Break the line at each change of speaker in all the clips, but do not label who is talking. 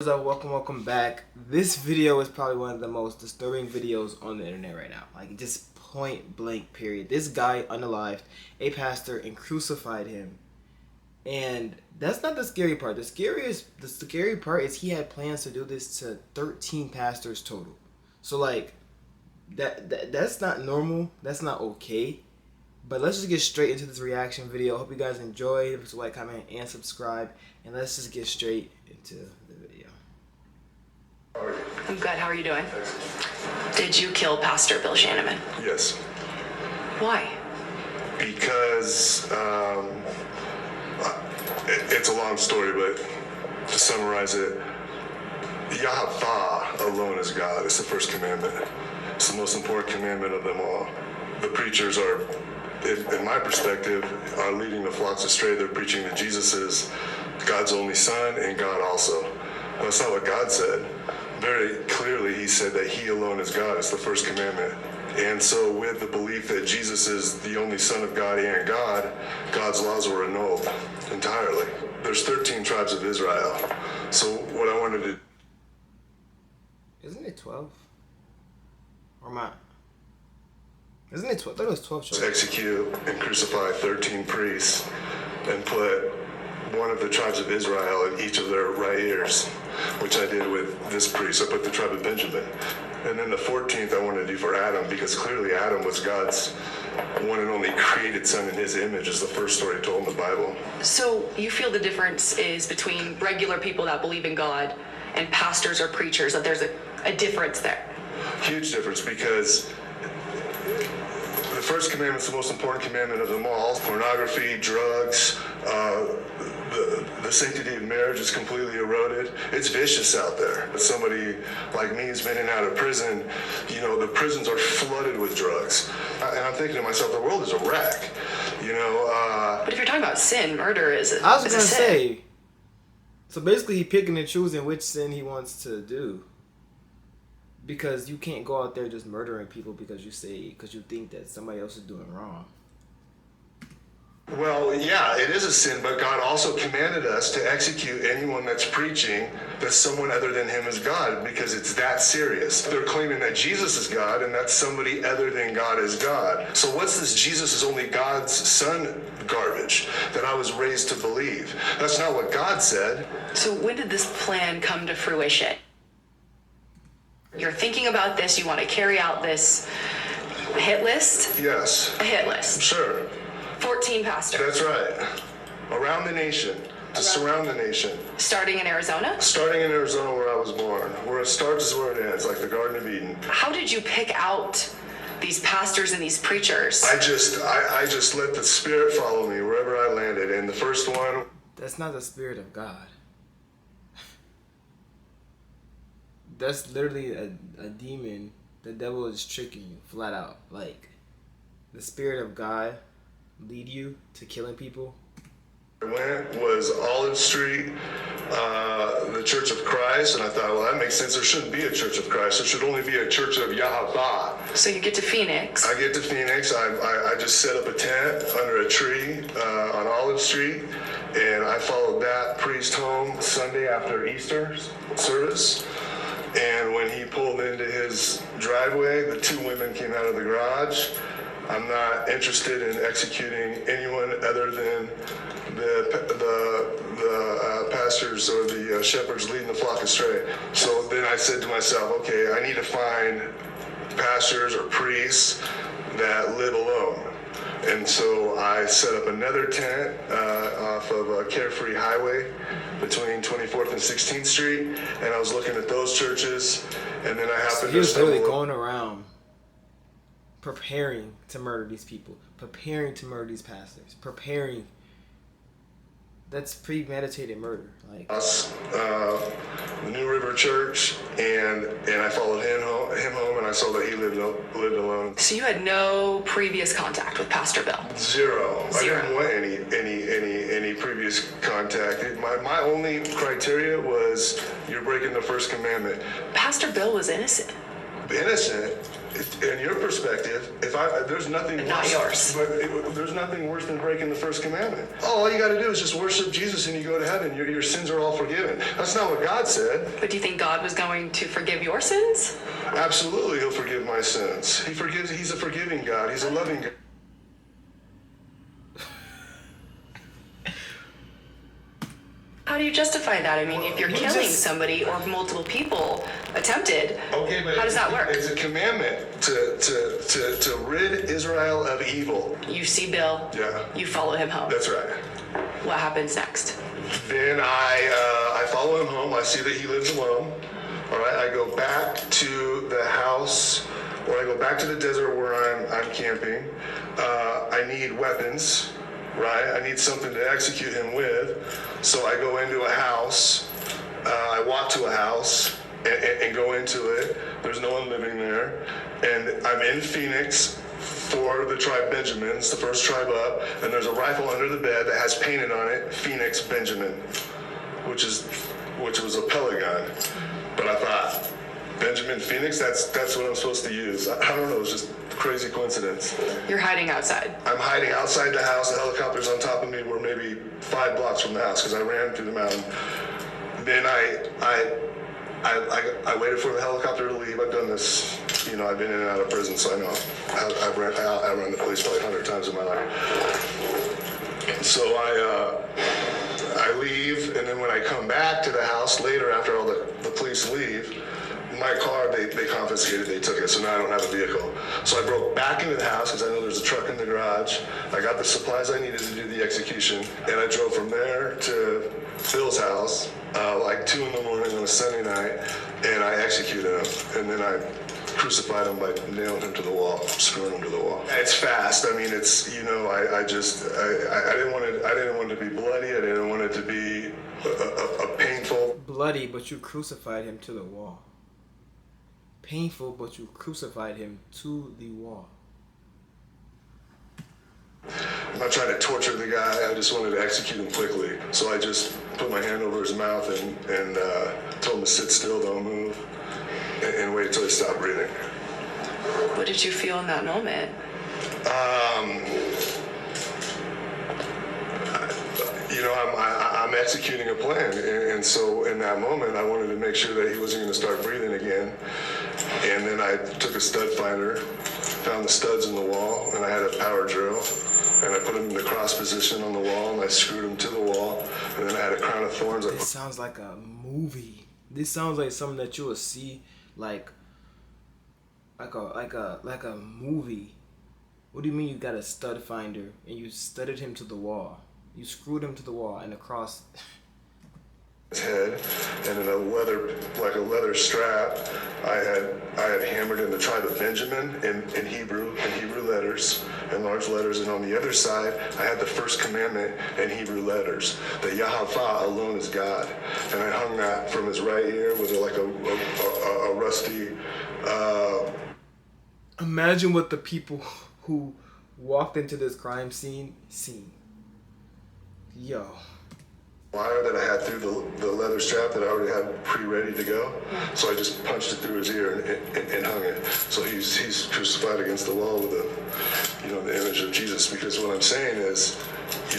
What's up? Welcome back. This video is probably one of the most disturbing videos on the internet right now. Like, just point blank period. This guy unalived a pastor and crucified him. And that's not the scary part. The scary part is he had plans to do this to 13 pastors total. So like that's not normal. That's not okay. But let's just get straight into this reaction video. Hope you guys enjoy. If it's like, comment, and subscribe. And let's just get straight into the video.
I'm good. How are you doing? Did you kill Pastor Bill Shanneman?
Yes.
Why?
Because it's a long story, but to summarize it, Yahweh alone is God. It's the first commandment. It's the most important commandment of them all. The preachers are, in my perspective, are leading the flocks astray. They're preaching that Jesus is God's only son and God also. That's not what God said. Very clearly, he said that he alone is God. It's the first commandment. And so with the belief that Jesus is the only son of God and God, God's laws were annulled entirely. There's 13 tribes of Israel. So what I wanted to...
Isn't it 12? Or not? Isn't it 12? I thought it was 12 shows.
Execute and crucify 13 priests and put one of the tribes of Israel in each of their right ears, which I did with this priest. I put the tribe of Benjamin. And then the 14th I wanted to do for Adam, because clearly Adam was God's one and only created son in his image, is the first story told in the Bible.
So you feel the difference is between regular people that believe in God and pastors or preachers, that there's a difference there?
Huge difference, because the first commandment is the most important commandment of them all. Pornography, drugs, the sanctity of marriage is completely eroded. It's vicious out there. Somebody like me who's been in and out of prison, you know, the prisons are flooded with drugs. And I'm thinking to myself, the world is a wreck, you know.
But if you're talking about sin, murder is a
I was gonna
sin.
say, so basically he picking and choosing which sin he wants to do. Because you can't go out there just murdering people because you think that somebody else is doing wrong.
Well, yeah, it is a sin, but God also commanded us to execute anyone that's preaching that someone other than him is God, because it's that serious. They're claiming that Jesus is God and that somebody other than God is God. So what's this Jesus is only God's son garbage that I was raised to believe? That's not what God said.
So when did this plan come to fruition? You're thinking about this, you want to carry out this hit list?
Yes.
A hit list.
Sure.
14 pastors.
That's right. Around the nation. To surround the nation.
Starting in Arizona?
Starting in Arizona, where I was born. Where it starts is where it ends, like the Garden of Eden.
How did you pick out these pastors and these preachers?
I just let the Spirit follow me wherever I landed. And the first one...
That's not the Spirit of God. That's literally a demon. The devil is tricking you flat out. Like, the Spirit of God lead you to killing people.
I went was Olive Street, the Church of Christ, and I thought, well, that makes sense. There shouldn't be a Church of Christ. There should only be a Church of Yahweh.
So you get to Phoenix.
I get to Phoenix. I just set up a tent under a tree on Olive Street, and I followed that priest home Sunday after Easter service. And when he pulled into his driveway, the two women came out of the garage. I'm not interested in executing anyone other than the pastors or the shepherds leading the flock astray. So then I said to myself, okay, I need to find pastors or priests that live alone. And so I set up another tent off of a Carefree Highway between 24th and 16th Street, and I was looking at those churches, and then I happened
He was
to
literally going around preparing to murder these people, preparing to murder these pastors, preparing. That's premeditated murder. Like
the New River Church, and I followed him home, and I saw that he lived alone.
So you had no previous contact with Pastor Bill?
Zero. I didn't want any previous contact. My only criteria was you're breaking the first commandment.
Pastor Bill was innocent.
Innocent in your perspective, there's nothing
Not
worse,
yours.
but there's nothing worse than breaking the first commandment. All you got to do is just worship Jesus and you go to heaven. Your sins are all forgiven. That's not what God said.
But do you think God was going to forgive your sins?
Absolutely, he'll forgive my sins. He's a forgiving God. He's a loving God.
How do you justify that? I mean, if you're killing somebody or multiple people attempted,
Okay, but
how does that work?
It's a commandment to rid Israel of evil.
You see Bill,
Yeah.
you follow him home.
That's right.
What happens next?
Then I follow him home. I see that he lives alone. All right. I go back to the house, or I go back to the desert where I'm camping. I need weapons, right? I need something to execute him with. So I go into a house. I walk to a house and go into it. There's no one living there, and I'm in Phoenix for the tribe Benjamin. It's the first tribe up, and there's a rifle under the bed that has painted on it Phoenix Benjamin, which was a pellet gun. But I thought, Benjamin Phoenix, that's what I'm supposed to use. I don't know, it was just a crazy coincidence.
You're hiding outside.
I'm hiding outside the house. The helicopter's on top of me. We're maybe 5 blocks from the house because I ran through the mountain. Then I waited for the helicopter to leave. I've done this, I've been in and out of prison, so I know. I've run the police probably 100 times in my life. So I leave, and then when I come back to the house later after all the police leave, my car, they confiscated, they took it, so now I don't have a vehicle. So I broke back into the house because I know there's a truck in the garage. I got the supplies I needed to do the execution, and I drove from there to Phil's house, like 2 in the morning on a Sunday night, and I executed him, and then I crucified him by nailing him to the wall, screwing him to the wall. It's fast. I mean, it's, I didn't want it to be bloody. I didn't want it to be a painful.
Bloody, but you crucified him to the wall. Painful, but you crucified him to the wall.
I'm not trying to torture the guy. I just wanted to execute him quickly. So I just put my hand over his mouth and told him to sit still, don't move, and wait until he stopped breathing.
What did you feel in that moment?
I'm executing a plan, and so in that moment, I wanted to make sure that he wasn't going to start breathing again. And then I took a stud finder, found the studs in the wall, and I had a power drill, and I put him in the cross position on the wall, and I screwed him to the wall, and then I had a crown of thorns.
This sounds like a movie. This sounds like something that you will see, like a movie. What do you mean you got a stud finder and you studded him to the wall? You screwed him to the wall and across
his head, and in a leather strap, I had hammered in the tribe of Benjamin in Hebrew letters, in large letters, and on the other side, I had the first commandment in Hebrew letters, that Yahweh alone is God, and I hung that from his right ear with a rusty.
Imagine what the people who walked into this crime scene seen. Yo.
Wire that I had through the leather strap that I already had pre-ready to go. So I just punched it through his ear and hung it. So he's crucified against the wall with the image of Jesus. Because what I'm saying is,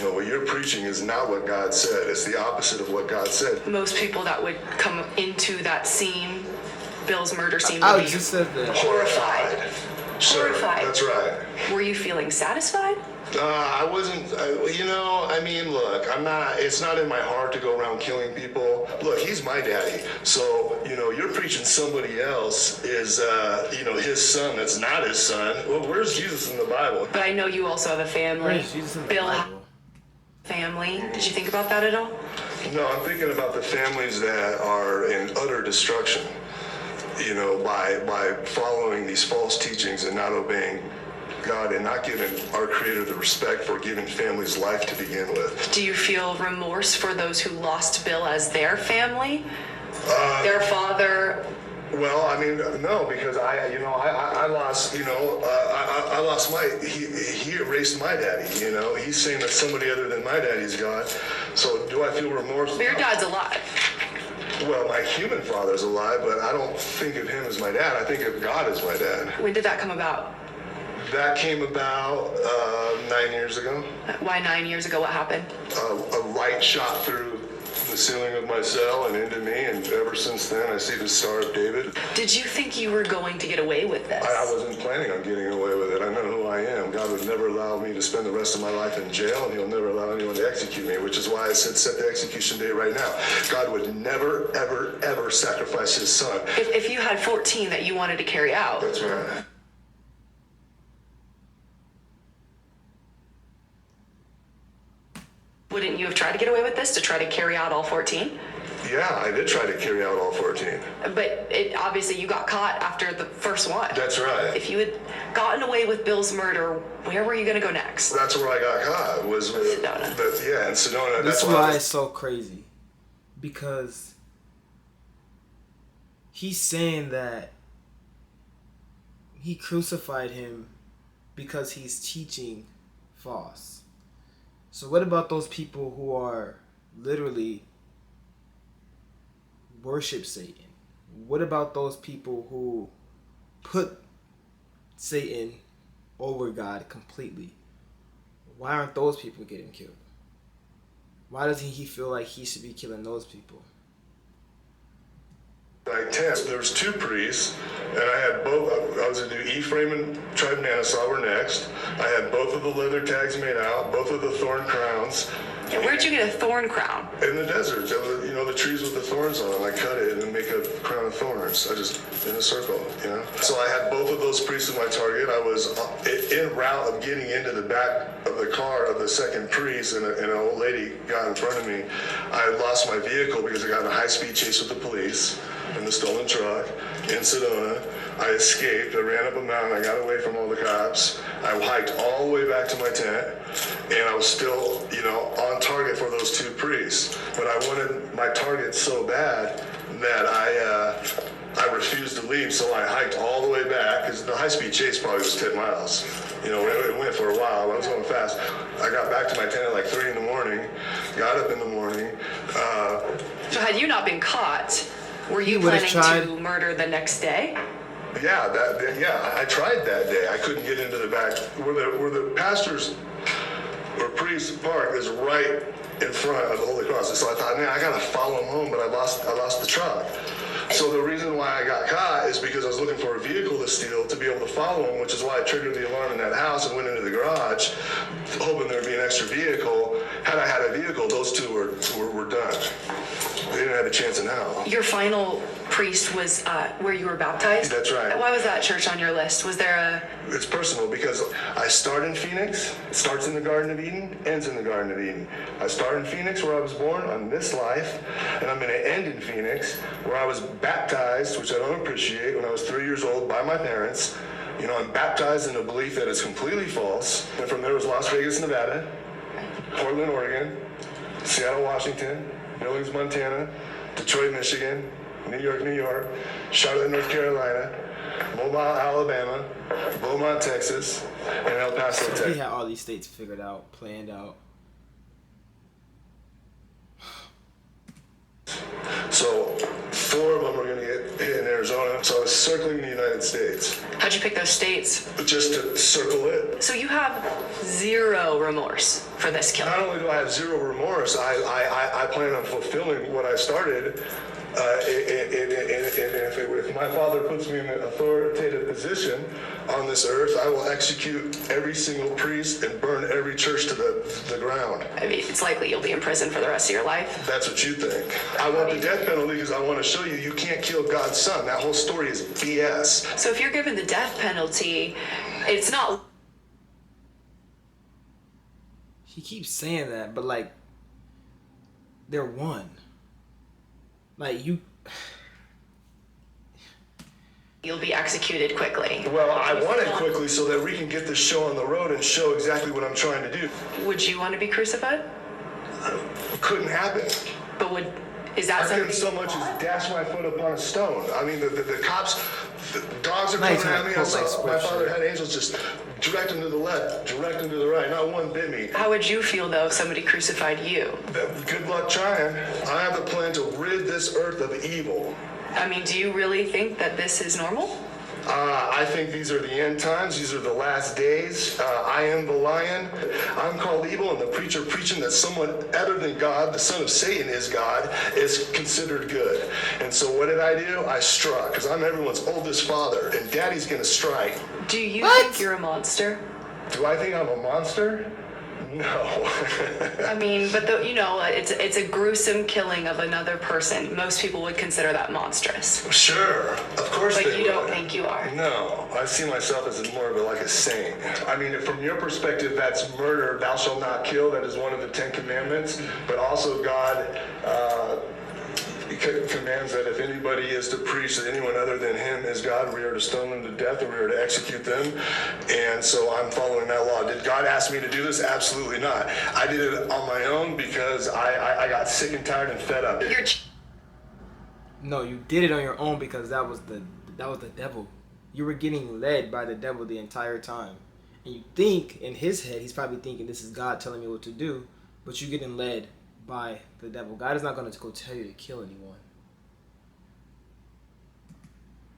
what you're preaching is not what God said. It's the opposite of what God said.
Most people that would come into that scene, Bill's murder scene,
I
would be
just said that.
horrified.
Sure,
Horrified.
that's right.
Were you feeling satisfied?
I wasn't, look, I'm not, it's not in my heart to go around killing people. Look, he's my daddy. So, you're preaching somebody else is, his son that's not his son. Well, where's Jesus in the Bible?
But I know you also have a family.
Where's Jesus in the
Bill
Bible?
family. Did you think about that at all?
No, I'm thinking about the families that are in utter destruction, by following these false teachings and not obeying God and not giving our Creator the respect for giving families life to begin with.
Do you feel remorse for those who lost Bill as their family? Their father?
Well, no, because I lost, I lost he erased my daddy, He's saying that somebody other than my daddy's God. So do I feel remorse?
But your dad's alive.
Well, my human father's alive, but I don't think of him as my dad. I think of God as my dad.
When did that come about?
That came about 9 years ago.
Why 9 years ago? What happened?
A light shot through the ceiling of my cell and into me, and ever since then I see the Star of David.
Did you think you were going to get away with this?
I wasn't planning on getting away with it. I know who I am. God would never allow me to spend the rest of my life in jail, and he'll never allow anyone to execute me, which is why I said set the execution date right now. God would never, ever, ever sacrifice his son.
If you had 14 that you wanted to carry out.
That's right.
Wouldn't you have tried to get away with this, to try to carry out all 14?
Yeah, I did try to carry out all 14.
But obviously you got caught after the first one.
That's right.
If you had gotten away with Bill's murder, where were you going to go next?
That's where I got caught, was with
Sedona.
In Sedona.
That's why it's so crazy. Because he's saying that he crucified him because he's teaching false. So what about those people who are literally worship Satan? What about those people who put Satan over God completely? Why aren't those people getting killed? Why doesn't he feel like he should be killing those people?
Like 10, there was 2 priests, and I had both. I was going to do Ephraim and tribe Manasseh were next. I had both of the leather tags made out, both of the thorn crowns.
Yeah, where'd you get a thorn crown?
In the desert, the trees with the thorns on them. I cut it and then make a crown of thorns. I just, in a circle, So I had both of those priests as my target. I was en route of getting into the back of the car of the second priest, and an old lady got in front of me. I had lost my vehicle because I got in a high-speed chase with the police in the stolen truck in Sedona. I escaped. I ran up a mountain. I got away from all the cops. I hiked all the way back to my tent, and I was still, on target for those 2 priests. But I wanted my target so bad that I refused to leave, so I hiked all the way back, because the high-speed chase probably was 10 miles. It went for a while. I was going fast. I got back to my tent at like 3 in the morning, got up in the morning.
So had you not been caught, were you planning to murder the next day?
Yeah, I tried that day. I couldn't get into the back where the pastors or priests park is right in front of the Holy Cross. And so I thought, man, I gotta follow him home, but I lost the truck. So the reason why I got caught is because I was looking for a vehicle to steal to be able to follow him, which is why I triggered the alarm in that house and went into the garage, hoping there'd be an extra vehicle. Had I had a vehicle, those 2 were done. They didn't have a chance in hell.
Your final priest was where you were baptized?
That's right.
Why was that church on your list? Was there a...
It's personal because I start in Phoenix, it starts in the Garden of Eden, ends in the Garden of Eden. I start in Phoenix where I was born on this life, and I'm going to end in Phoenix where I was baptized, which I don't appreciate, when I was 3 years old by my parents. I'm baptized in a belief that is completely false. And from there was Las Vegas, Nevada, Portland, Oregon, Seattle, Washington, Billings, Montana, Detroit, Michigan, New York, Charlotte, North Carolina, Mobile, Alabama, Beaumont, Texas, and El Paso, Texas.
He had all these states figured out, planned out.
So 4 of them were going to get hit in Arizona. So I was circling the United States.
How'd you pick those states?
Just to circle it.
So you have 0 remorse for this killing.
Not only do I have 0 remorse, I plan on fulfilling what I started. If my Father puts me in an authoritative position on this earth, I will execute every single priest and burn every church to the ground.
I mean, it's likely you'll be in prison for the rest of your life.
That's what you think. I want the death penalty because I want to show you can't kill God's son. That whole story is BS.
So if you're given the death penalty, it's not...
He keeps saying that, but they're one.
You'll be executed quickly.
Well, I want it quickly so that we can get this show on the road and show exactly what I'm trying to do.
Would you want to be crucified?
Couldn't happen.
But is that
I
something?
couldn't so much as dash my foot upon a stone. I mean, the cops, the dogs are coming at me. I saw my father had angels just direct them to the left, direct them to the right. Not one bit me.
How would you feel though if somebody crucified you?
Good luck trying. I have a plan to rid this earth of evil.
I mean, do you really think that this is normal?
I think these are the end times. These are the last days. I am the lion. I'm called evil, and the preacher preaching that someone other than God, the son of Satan, is God, is considered good. And so what did I do? I struck, because I'm everyone's oldest father, and Daddy's going to strike.
Do you
What?
think you're a monster?
Do I think I'm a monster? No.
I mean, but it's a gruesome killing of another person. Most people would consider that monstrous.
Sure, of course
But
they
you don't
would.
think you are.
No, I see myself as more of a saint. I mean, from your perspective, that's murder. Thou shalt not kill. That is one of the 10 Commandments. But also God commands that if anybody is to preach that anyone other than him is God, we are to stone them to death, or we are to execute them. And so I'm following that law. Did God ask me to do this? Absolutely not. I did it on my own because I got sick and tired and fed up.
No, you did it on your own because that was the devil. You were getting led by the devil the entire time. And you think in his head, he's probably thinking this is God telling me what to do, but you're getting led by the devil. God is not going to go tell you to kill anyone.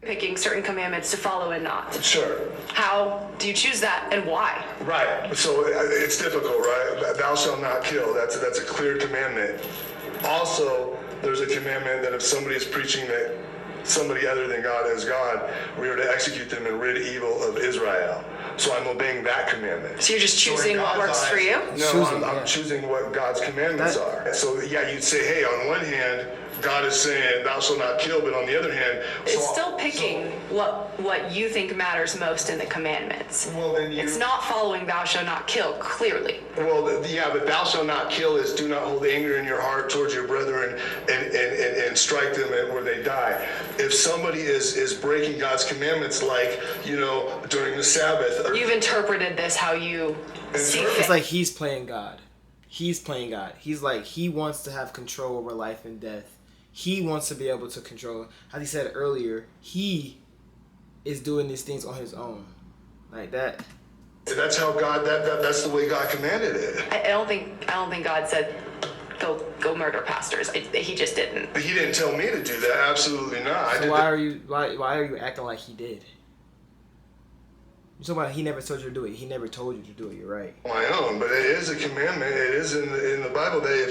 Picking certain commandments to follow and not.
Sure.
How do you choose that and why?
Right. So it's difficult, right? Thou shalt not kill. That's a clear commandment. Also, there's a commandment that if somebody is preaching that somebody other than God is God, we are to execute them and rid evil of Israel. So I'm obeying that commandment.
So you're just choosing what works for you?
No, I'm choosing what God's commandments are. So yeah, you'd say, hey, on one hand, God is saying, thou shalt not kill, but on the other hand...
It's still picking what you think matters most in the commandments.
Well, then
It's not following thou shalt not kill, clearly.
Well, yeah, but thou shalt not kill is do not hold anger in your heart towards your brethren and strike them where they die. If somebody is breaking God's commandments, like, during the Sabbath...
You've interpreted this how you see fit.
It's like he's playing God. He's playing God. He's like, he wants to have control over life and death. He wants to be able to control. As he said earlier, he is doing these things on his own. Like that.
That's how God, that's the way God commanded it.
I don't think God said go murder pastors. He just didn't.
But he didn't tell me to do that. Absolutely not.
So why are you acting like he did? You're talking about he never told you to do it. He never told you to do it. You're right.
My own, but it is a commandment. It is in the Bible that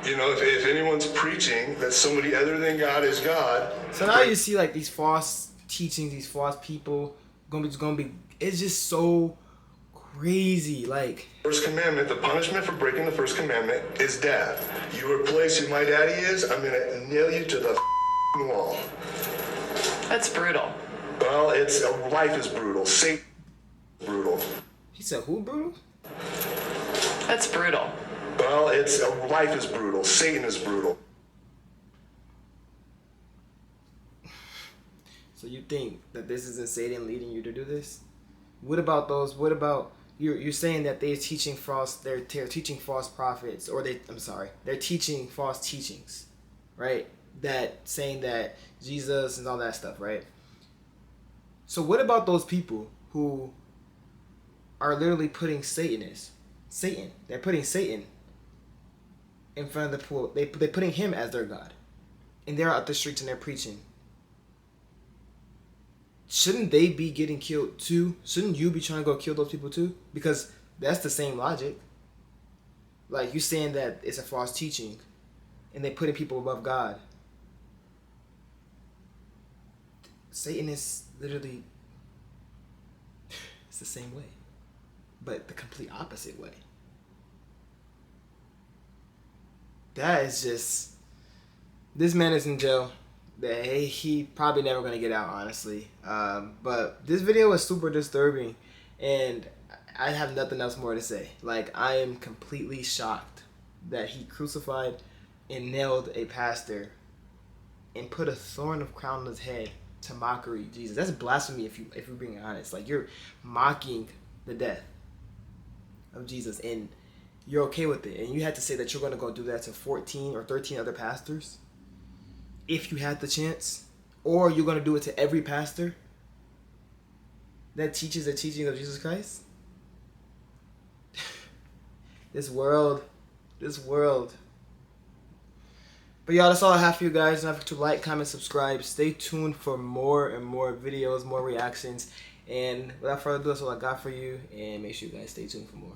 if anyone's preaching that somebody other than God is God.
So now you see like these false teachings, these false people gonna be. It's just so crazy. Like
First commandment, the punishment for breaking the first commandment is death. You replace who my daddy is, I'm gonna nail you to the wall.
That's brutal.
Well, life is brutal. Satan is brutal.
he said, who brutal?
That's brutal.
Well, life is brutal. Satan is brutal.
So you think that this isn't Satan leading you to do this? What about those? What about you're saying that they're teaching false? They're teaching false prophets, or they're teaching false teachings, right? That saying that Jesus and all that stuff, right? So what about those people who are literally putting Satan? They're putting Satan in front of the pool. They're putting him as their God, and they're out the streets and they're preaching. Shouldn't they be getting killed too? Shouldn't you be trying to go kill those people too? Because that's the same logic. Like you saying that it's a false teaching, and they're putting people above God. Satan is literally, it's the same way, but the complete opposite way. That is just, this man is in jail. He probably never gonna get out, honestly. But this video was super disturbing, and I have nothing else more to say. Like, I am completely shocked that he crucified and nailed a pastor and put a thorn of crown on his head to mockery Jesus. That's blasphemy if you're being honest. Like, you're mocking the death of Jesus and you're okay with it. And you had to say that you're going to go do that to 14 or 13 other pastors if you had the chance, or you're going to do it to every pastor. that teaches the teaching of Jesus Christ? This world. But y'all, that's all I have for you guys. Don't forget to like, comment, subscribe. Stay tuned for more and more videos, more reactions. And without further ado, that's all I got for you. And make sure you guys stay tuned for more.